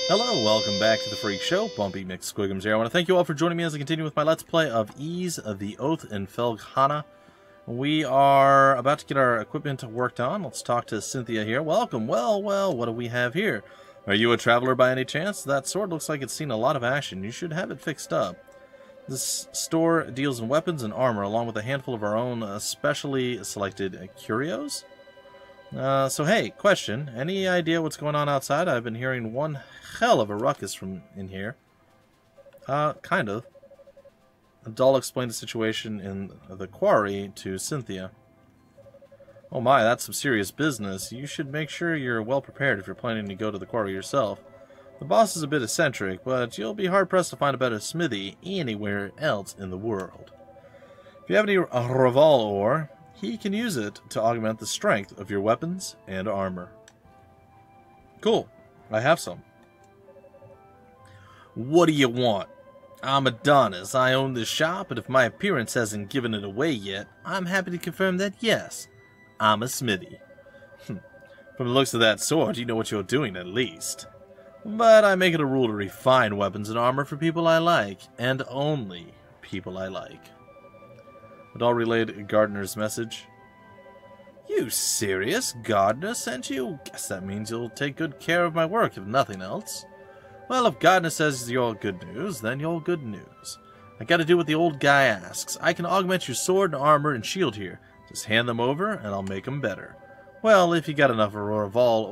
Hello, welcome back to the Freak Show. Bumpy McSquigums here. I want to thank you all for joining me as I continue with my Let's Play of Ease of the Oath in Felghana. We are about to get our equipment worked on. Let's talk to Cynthia here. Welcome. Well, what do we have here? Are you a traveler by any chance? That sword looks like it's seen a lot of action. You should have it fixed up. This store deals in weapons and armor, along with a handful of our own specially selected curios. So hey, question. Any idea what's going on outside? I've been hearing one hell of a ruckus from in here. Kind of. Doll explained the situation in the quarry to Cynthia. Oh my, that's some serious business. You should make sure you're well prepared if you're planning to go to the quarry yourself. The boss is a bit eccentric, but you'll be hard-pressed to find a better smithy anywhere else in the world. If you have any Raval ore, he can use it to augment the strength of your weapons and armor. Cool. I have some. What do you want? I'm Adonis. I own this shop, and if my appearance hasn't given it away yet, I'm happy to confirm that yes, I'm a smithy. From the looks of that sword, you know what you're doing at least. But I make it a rule to refine weapons and armor for people I like, and only people I like. Adol relayed Gardner's message. You serious? Gardner sent you? Guess that means you'll take good care of my work, if nothing else. Well, if Gardner says you're good news, then you're good news. I gotta do what the old guy asks. I can augment your sword and armor and shield here. Just hand them over, and I'll make them better. Well, if you got enough Raval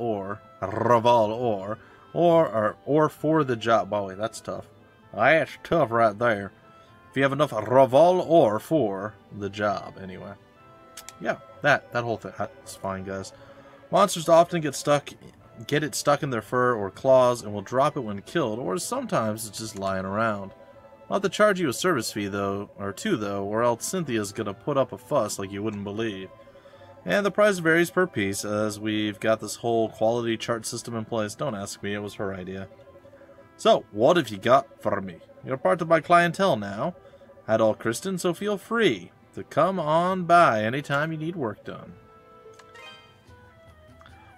ore for the job. Boy, that's tough. That's tough right there. If you have enough Raval ore for the job, anyway. Yeah, that whole thing. That's fine, guys. Monsters often get it stuck in their fur or claws and will drop it when killed, or sometimes it's just lying around. I'll have to charge you a service fee, though, or else Cynthia's gonna put up a fuss like you wouldn't believe. And the price varies per piece, as we've got this whole quality chart system in place. Don't ask me, it was her idea. So, what have you got for me? You're part of my clientele now. Had all Kristen, so feel free to come on by anytime you need work done.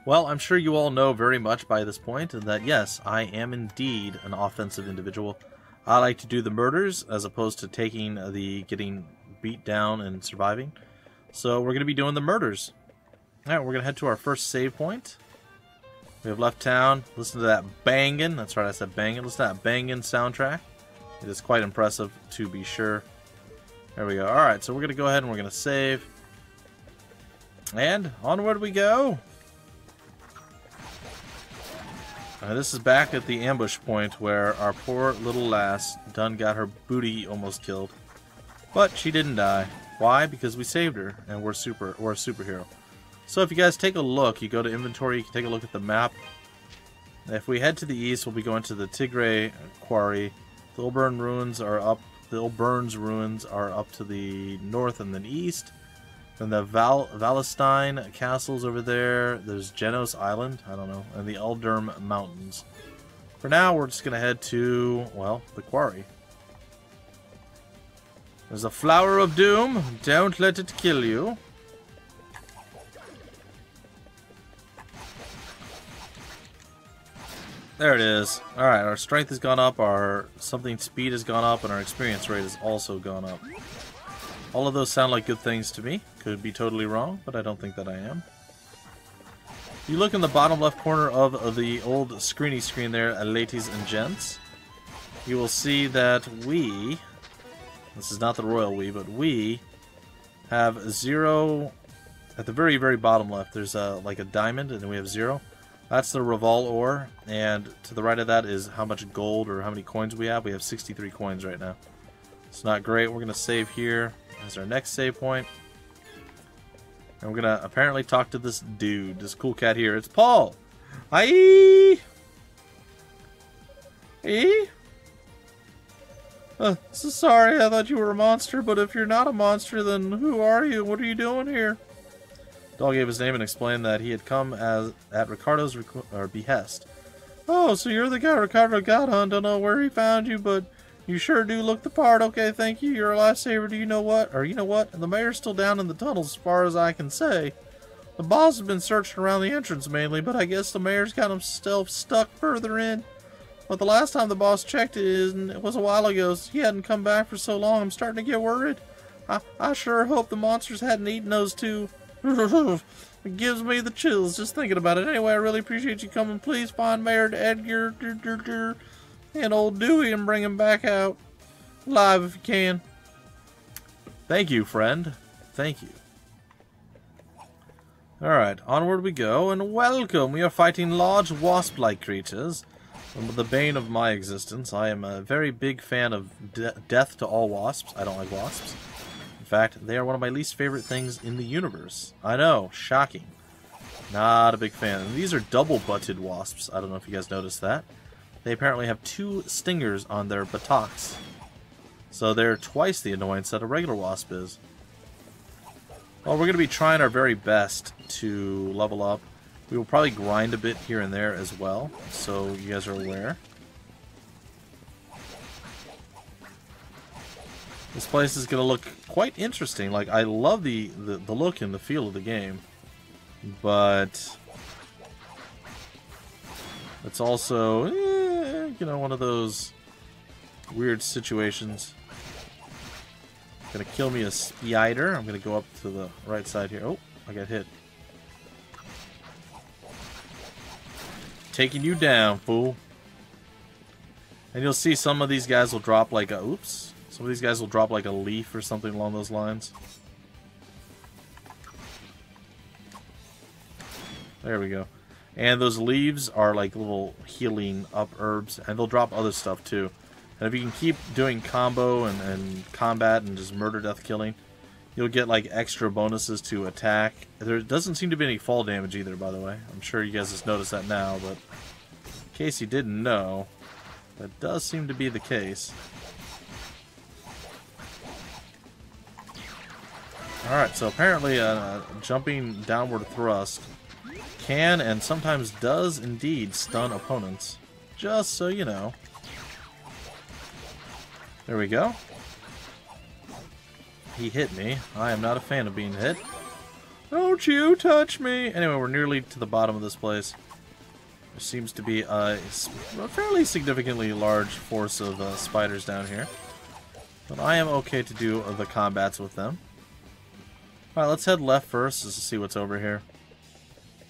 Well, I'm sure you all know very much by this point that yes, I am indeed an offensive individual. I like to do the murders as opposed to taking the getting beat down and surviving. So we're going to be doing the murders. Alright, we're going to head to our first save point. We have left town. Listen to that bangin'. That's right, I said bangin'. Listen to that bangin' soundtrack. It is quite impressive, to be sure. There we go. Alright, so we're going to go ahead and we're going to save. And onward we go. This is back at the ambush point where our poor little lass done got her booty almost killed. But she didn't die. Why? Because we saved her, and we're a superhero. So if you guys take a look, you go to inventory, you can take a look at the map. If we head to the east, we'll be going to the Tigray quarry. The Ilburn ruins are up. The Ilburn's ruins are up to the north and then east. And the Valestine castle's over there. There's Genos Island, I don't know, and the Eldurm Mountains. For now, we're just gonna head to, well, the quarry. There's a flower of doom. Don't let it kill you. There it is. Alright, our strength has gone up, our speed has gone up, and our experience rate has also gone up. All of those sound like good things to me. Could be totally wrong, but I don't think that I am. You look in the bottom left corner of the old screeny screen there, ladies and gents. You will see that we... This is not the royal we, but we have 0 at the very, very bottom left. There's like a diamond, and then we have 0. That's the Raval ore, and to the right of that is how much gold or how many coins we have. We have 63 coins right now. It's not great. We're going to save here as our next save point. And we're going to apparently talk to this dude, this cool cat here. It's Paul! Hi! Hey? So sorry, I thought you were a monster, but if you're not a monster, then who are you? What are you doing here? Doll gave his name and explained that he had come at Ricardo's behest. Oh, so you're the guy Ricardo got on. Don't know where he found you, but you sure do look the part. Okay, thank you. You're a lifesaver. Do you know what? Or you know what? The mayor's still down in the tunnels as far as I can say. The boss has been searching around the entrance mainly, but I guess the mayor's got himself stuck further in. But the last time the boss checked it was a while ago. So he hadn't come back for so long. I'm starting to get worried. I sure hope the monsters hadn't eaten those two. It gives me the chills just thinking about it. Anyway, I really appreciate you coming. Please find Mayor Edgar and old Dewey and bring him back out alive if you can. Thank you, friend. Thank you. Alright, onward we go, and welcome! We are fighting large wasp-like creatures. The bane of my existence. I am a very big fan of death to all wasps. I don't like wasps. In fact, they are one of my least favorite things in the universe. I know, shocking. Not a big fan. And these are double-butted wasps. I don't know if you guys noticed that. They apparently have 2 stingers on their buttocks. So they're twice the annoyance that a regular wasp is. Well, we're going to be trying our very best to level up. We will probably grind a bit here and there as well, so you guys are aware. This place is going to look quite interesting. Like, I love the look and the feel of the game, but it's also, you know, one of those weird situations. Gonna kill me a spider. I'm gonna go up to the right side here. Oh, I got hit. Taking you down, fool. And you'll see some of these guys will drop like a... Oops. Some of these guys will drop like a leaf or something along those lines. There we go. And those leaves are like little healing up herbs. And they'll drop other stuff too. And if you can keep doing combo and combat and just murder death killing, you'll get like extra bonuses to attack. There doesn't seem to be any fall damage either, by the way. I'm sure you guys just noticed that now, but in case you didn't know, that does seem to be the case. Alright, so apparently jumping downward thrust can and sometimes does indeed stun opponents. Just so you know. There we go. He hit me. I am not a fan of being hit. Don't you touch me! Anyway, we're nearly to the bottom of this place. There seems to be a fairly significantly large force of spiders down here. But I am okay to do the combats with them. Alright, let's head left first just to see what's over here.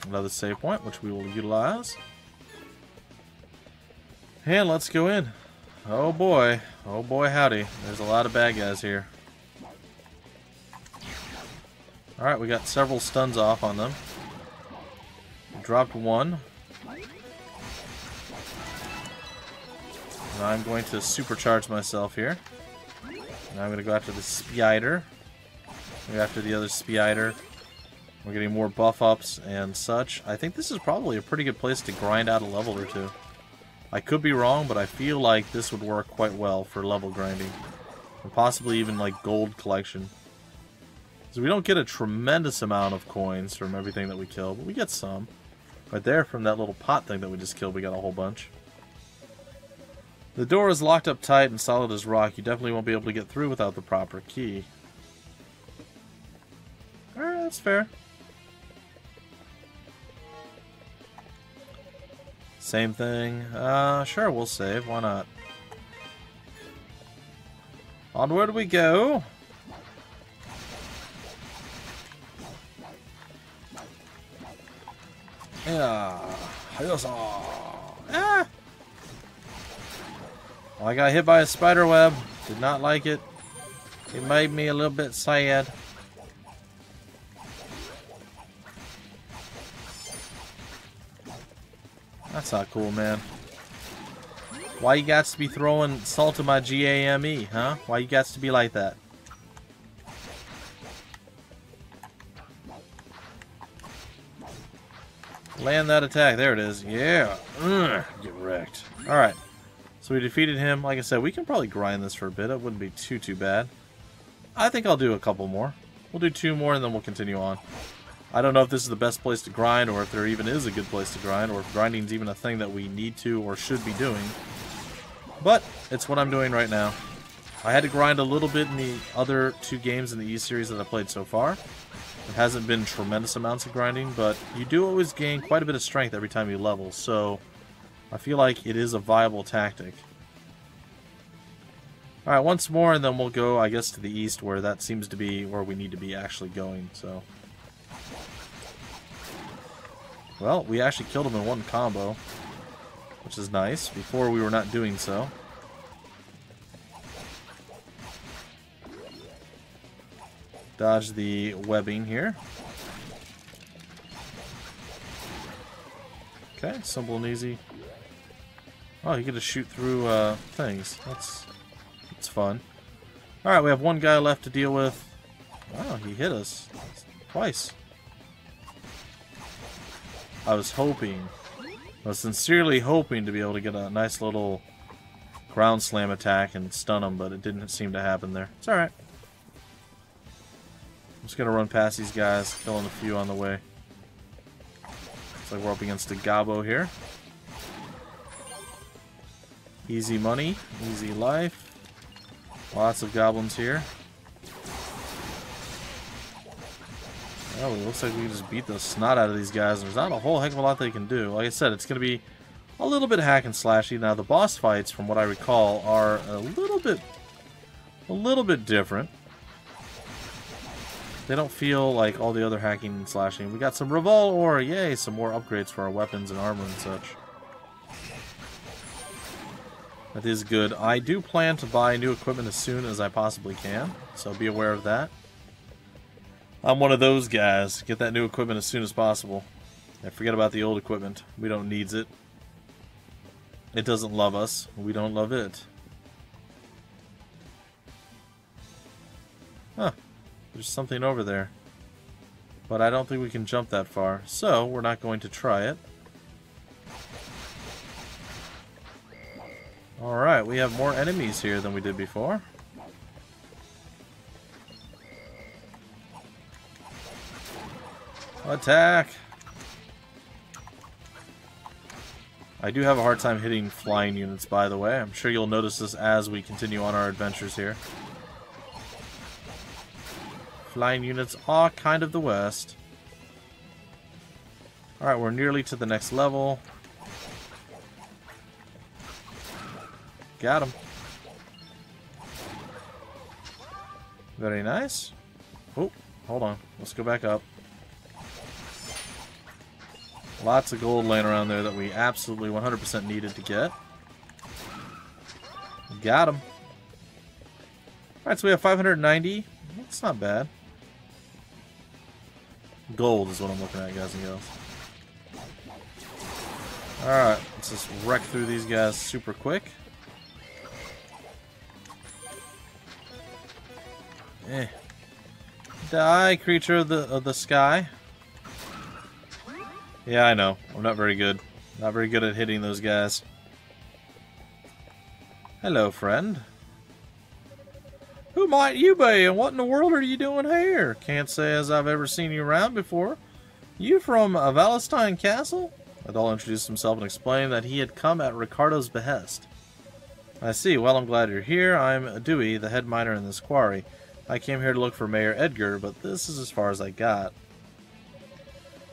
Another save point, which we will utilize. And let's go in. Oh boy howdy, there's a lot of bad guys here. Alright, we got several stuns off on them. Dropped one. And I'm going to supercharge myself here. Now I'm going to go after the spider. Go after the other spider. We're getting more buff ups and such. I think this is probably a pretty good place to grind out a level or two. I could be wrong, but I feel like this would work quite well for level grinding. And possibly even like gold collection. So we don't get a tremendous amount of coins from everything that we kill, but we get some. Right there from that little pot thing that we just killed, we got a whole bunch. The door is locked up tight and solid as rock. You definitely won't be able to get through without the proper key. Alright, that's fair. Same thing. Sure, we'll save. Why not? Onward we go. Yeah. Ah. Well, I got hit by a spider web. Did not like it. It made me a little bit sad. That's not cool, man. Why you got to be throwing salt in my GAME, huh? Why you got to be like that? Land that attack. There it is. Yeah. Get wrecked. Alright. So we defeated him. Like I said, we can probably grind this for a bit. It wouldn't be too bad. I think I'll do a couple more. We'll do 2 more and then we'll continue on. I don't know if this is the best place to grind, or if there even is a good place to grind, or if grinding is even a thing that we need to or should be doing. But it's what I'm doing right now. I had to grind a little bit in the other 2 games in the E series that I played so far. It hasn't been tremendous amounts of grinding, but you do always gain quite a bit of strength every time you level, so I feel like it is a viable tactic. Alright, once more, and then we'll go, I guess, to the east, where that seems to be where we need to be actually going, so... Well, we actually killed him in one combo, which is nice. Before, we were not doing so. Dodge the webbing here. Okay, simple and easy. Oh, you get to shoot through things. That's fun. Alright, we have one guy left to deal with. Oh, he hit us twice. I was sincerely hoping to be able to get a nice little ground slam attack and stun him, but it didn't seem to happen there. It's alright. I'm just gonna run past these guys, killing a few on the way. Looks like we're up against a Gabo here. Easy money, easy life. Lots of goblins here. Well, it looks like we can just beat the snot out of these guys. There's not a whole heck of a lot they can do. Like I said, it's going to be a little bit hack and slashy. Now, the boss fights, from what I recall, are a little bit different. They don't feel like all the other hacking and slashing. We got some Revol ore, yay! Some more upgrades for our weapons and armor and such. That is good. I do plan to buy new equipment as soon as I possibly can, so be aware of that. I'm one of those guys. Get that new equipment as soon as possible. And forget about the old equipment. We don't need it. It doesn't love us. We don't love it. Huh. There's something over there. But I don't think we can jump that far, so we're not going to try it. Alright, we have more enemies here than we did before. Attack! I do have a hard time hitting flying units, by the way. I'm sure you'll notice this as we continue on our adventures here. Flying units are kind of the worst. Alright, we're nearly to the next level. Got him. Very nice. Oh, hold on. Let's go back up. Lots of gold laying around there that we absolutely 100% needed to get. Got him. Alright, so we have 590. That's not bad. Gold is what I'm looking at, guys and girls. Alright, let's just wreck through these guys super quick. Die, creature of the sky. Yeah, I know. I'm not very good. Not very good at hitting those guys. Hello, friend. Who might you be, and what in the world are you doing here? Can't say as I've ever seen you around before. You from Valestine Castle? Adol introduced himself and explained that he had come at Ricardo's behest. I see. Well, I'm glad you're here. I'm Dewey, the head miner in this quarry. I came here to look for Mayor Edgar, but this is as far as I got.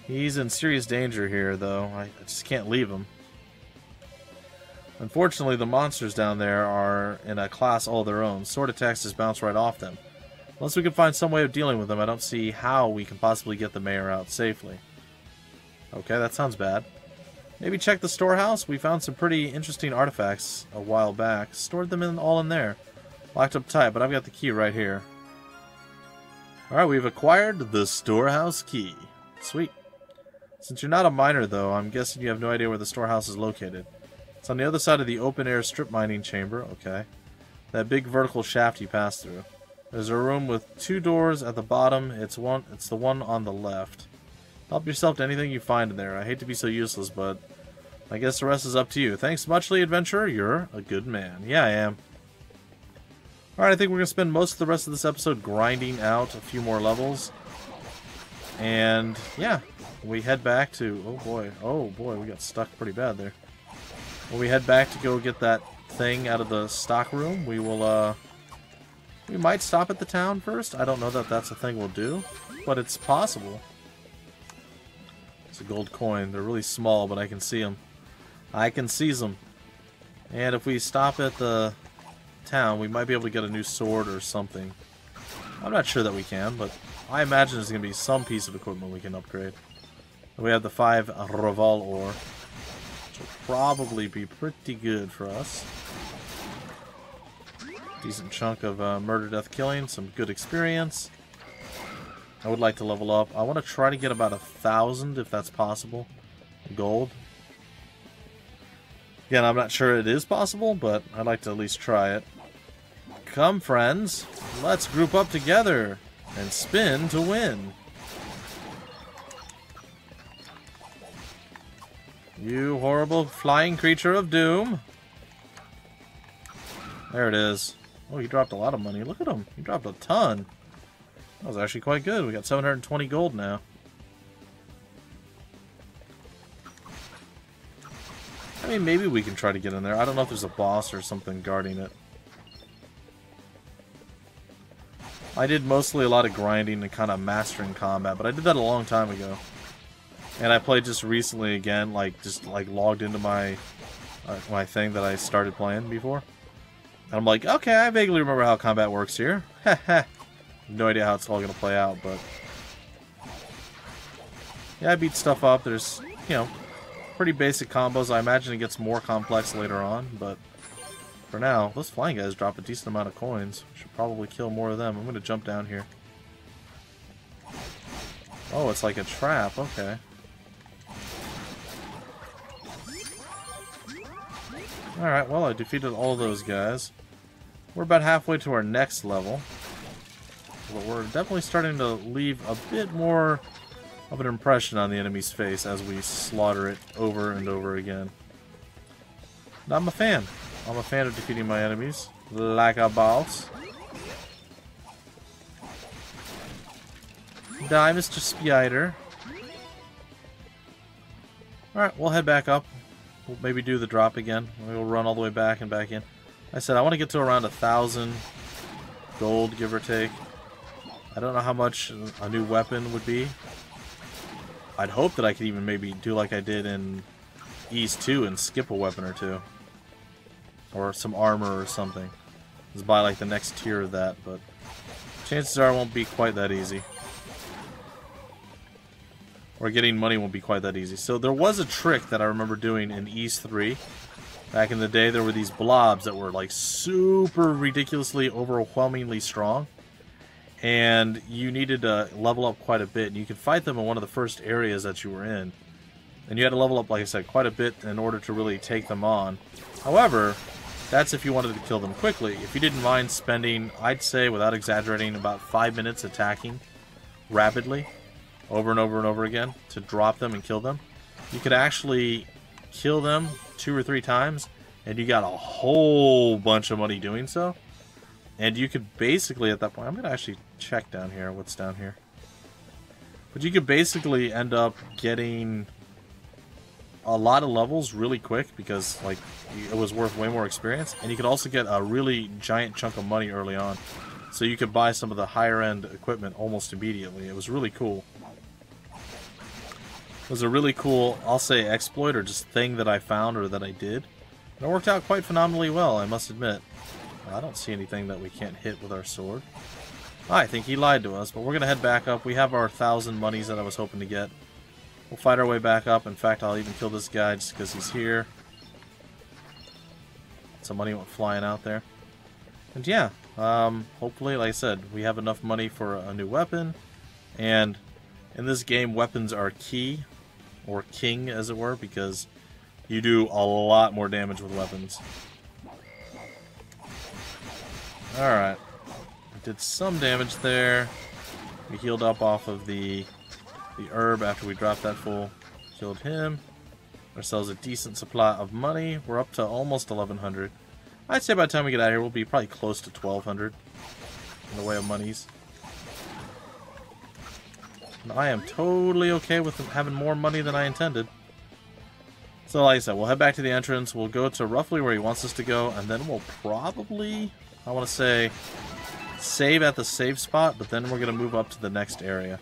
He's in serious danger here, though. I just can't leave him. Unfortunately, the monsters down there are in a class all their own. Sword attacks just bounce right off them. Unless we can find some way of dealing with them, I don't see how we can possibly get the mayor out safely. Okay, that sounds bad. Maybe check the storehouse? We found some pretty interesting artifacts a while back. Stored them all in there. Locked up tight, but I've got the key right here. Alright, we've acquired the storehouse key. Sweet. Since you're not a miner, though, I'm guessing you have no idea where the storehouse is located. It's on the other side of the open-air strip mining chamber. Okay. That big vertical shaft you pass through. There's a room with 2 doors at the bottom. It's the one on the left. Help yourself to anything you find in there. I hate to be so useless, but I guess the rest is up to you. Thanks muchly, adventurer. You're a good man. Yeah, I am. Alright, I think we're going to spend most of the rest of this episode grinding out a few more levels. And, yeah, we head back to... Oh boy, we got stuck pretty bad there. When we head back to go get that thing out of the stock room, we will, we might stop at the town first. I don't know that that's a thing we'll do, but it's possible. It's a gold coin. They're really small, but I can see them. I can seize them. And if we stop at the town, we might be able to get a new sword or something. I'm not sure that we can, but I imagine there's going to be some piece of equipment we can upgrade. We have the 5 Raval ore, which will probably be pretty good for us. Decent chunk of murder, death, killing, some good experience. I would like to level up. I want to try to get about 1,000 if that's possible. Gold. Again, I'm not sure it is possible, but I'd like to at least try it. Come, friends, let's group up together and spin to win. You horrible flying creature of doom. There it is. Oh, he dropped a lot of money. Look at him. He dropped a ton. That was actually quite good. We got 720 gold now. I mean, maybe we can try to get in there. I don't know if there's a boss or something guarding it. I did mostly a lot of grinding and kind of mastering combat, but I did that a long time ago. And I played just recently again, just logged into my my thing that I started playing before. And I'm like, okay, I vaguely remember how combat works here. Heh. No idea how it's all going to play out, but... yeah, I beat stuff up. There's, you know, pretty basic combos. I imagine it gets more complex later on, but... for now, those flying guys drop a decent amount of coins. Should probably kill more of them. I'm going to jump down here. Oh, it's like a trap. Okay. Alright, well, I defeated all those guys. We're about halfway to our next level. But we're definitely starting to leave a bit more of an impression on the enemy's face as we slaughter it over and over again. And I'm a fan. I'm a fan of defeating my enemies like a boss. Die, Mr. Spider. Alright, we'll head back up. We'll maybe do the drop again. We'll run all the way back and back in. I said I want to get to around 1,000 gold, give or take. I don't know how much a new weapon would be. I'd hope that I could even maybe do like I did in East 2 and skip a weapon or two. Or some armor or something. Just buy like the next tier of that, but chances are it won't be quite that easy. Or getting money won't be quite that easy. So there was a trick that I remember doing in East 3. Back in the day, there were these blobs that were like super ridiculously, overwhelmingly strong. And you needed to level up quite a bit. And you could fight them in one of the first areas that you were in. And you had to level up, like I said, quite a bit in order to really take them on. However, that's if you wanted to kill them quickly. If you didn't mind spending, I'd say, without exaggerating, about 5 minutes attacking rapidly, over and over and over again, to drop them and kill them, you could actually kill them 2 or 3 times, and you got a whole bunch of money doing so. And you could basically, at that point, I'm going to actually check down here, what's down here. But you could basically end up getting a lot of levels really quick because, like, it was worth way more experience. And you could also get a really giant chunk of money early on. So you could buy some of the higher-end equipment almost immediately. It was really cool. It was a really cool, I'll say, exploit or just thing that I found or that I did. And it worked out quite phenomenally well, I must admit. I don't see anything that we can't hit with our sword. I think he lied to us, but we're going to head back up. We have our 1,000 monies that I was hoping to get. We'll fight our way back up. In fact, I'll even kill this guy just because he's here. Some money went flying out there. And yeah, hopefully, like I said, we have enough money for a new weapon. And in this game, weapons are key, or king as it were, because you do a lot more damage with weapons. Alright. Did some damage there. We healed up off of the herb after we dropped that fool. Killed him. Ourselves a decent supply of money. We're up to almost 1,100. I'd say by the time we get out of here, we'll be probably close to 1,200 in the way of monies. And I am totally okay with having more money than I intended. So like I said, we'll head back to the entrance. We'll go to roughly where he wants us to go, and then we'll probably, I want to say, save at the save spot, but then we're going to move up to the next area.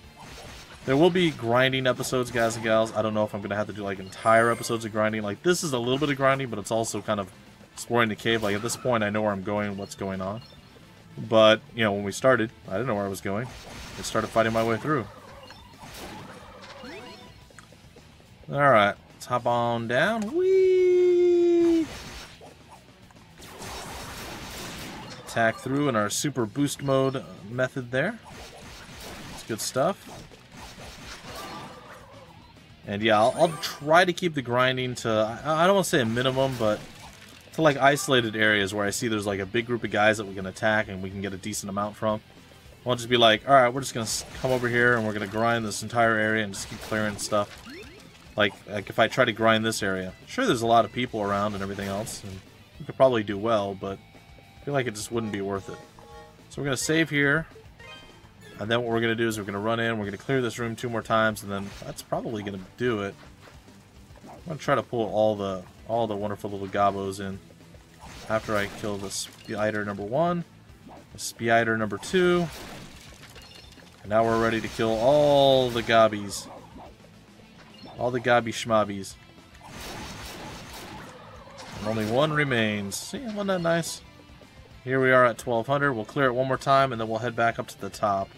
There will be grinding episodes, guys and gals. I don't know if I'm going to have to do like entire episodes of grinding. Like, this is a little bit of grinding, but it's also kind of exploring the cave. Like, at this point, I know where I'm going and what's going on. But, you know, when we started, I didn't know where I was going. I started fighting my way through. Alright, let's hop on down. Whee! Attack through in our super boost mode method there. It's good stuff. And yeah, I'll try to keep the grinding to, I don't want to say a minimum, but to like isolated areas where I see there's like a big group of guys that we can attack and we can get a decent amount from. I'll just be like, alright, we're just going to come over here and we're going to grind this entire area and just keep clearing stuff. Like if I try to grind this area, sure there's a lot of people around and everything else, and we could probably do well, but I feel like it just wouldn't be worth it. So we're going to save here, and then what we're going to do is we're going to run in, we're going to clear this room 2 more times, and then that's probably going to do it. I'm going to try to pull all the wonderful little gobos in after I kill the spider number 1, the spider number 2, and now we're ready to kill all the gobbies. All the gobby schmobbies. And only one remains. See, wasn't that nice? Here we are at 1200. We'll clear it one more time and then we'll head back up to the top.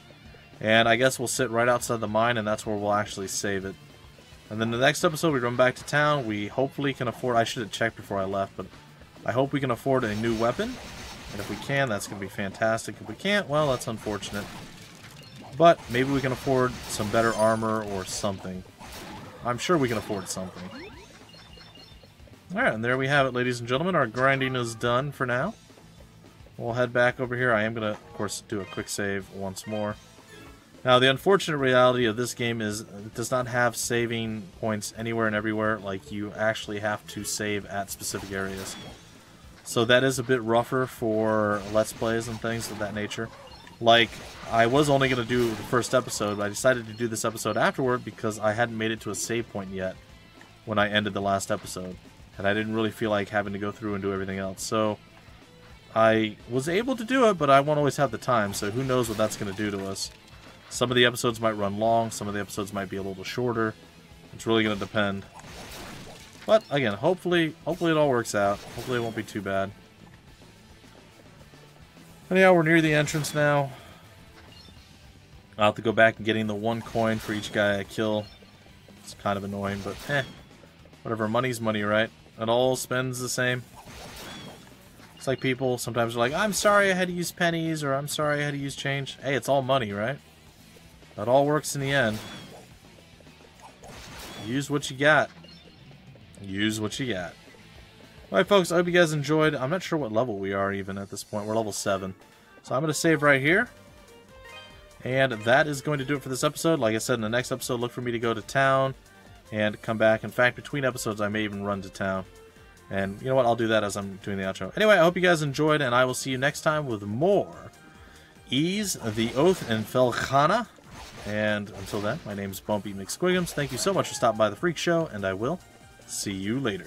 And I guess we'll sit right outside the mine and that's where we'll actually save it. And then the next episode we run back to town. We hopefully can afford, I should have checked before I left, but I hope we can afford a new weapon. And if we can, that's going to be fantastic. If we can't, well, that's unfortunate. But maybe we can afford some better armor or something. I'm sure we can afford something. Alright, and there we have it, ladies and gentlemen. Our grinding is done for now. We'll head back over here. I am going to, of course, do a quick save once more. Now, the unfortunate reality of this game is it does not have saving points anywhere and everywhere. Like, you actually have to save at specific areas. So that is a bit rougher for Let's Plays and things of that nature. Like, I was only going to do the first episode, but I decided to do this episode afterward because I hadn't made it to a save point yet when I ended the last episode. And I didn't really feel like having to go through and do everything else. So, I was able to do it, but I won't always have the time, so who knows what that's going to do to us. Some of the episodes might run long, some of the episodes might be a little shorter. It's really going to depend. But, again, hopefully it all works out. Hopefully it won't be too bad. Anyhow, we're near the entrance now. I'll have to go back and getting the 1 coin for each guy I kill. It's kind of annoying, but whatever. Money's money, right? It all spends the same. It's like people sometimes are like, I'm sorry I had to use pennies, or I'm sorry I had to use change. Hey, it's all money, right? That all works in the end. Use what you got. Use what you got. Alright folks, I hope you guys enjoyed. I'm not sure what level we are even at this point. We're level 7. So I'm going to save right here. And that is going to do it for this episode. Like I said, in the next episode, look for me to go to town and come back. In fact, between episodes, I may even run to town. And you know what? I'll do that as I'm doing the outro. Anyway, I hope you guys enjoyed, and I will see you next time with more Ease the Oath in Felghana. And until then, my name is Bumpy McSquigums. Thank you so much for stopping by the Freak Show, and I will see you later.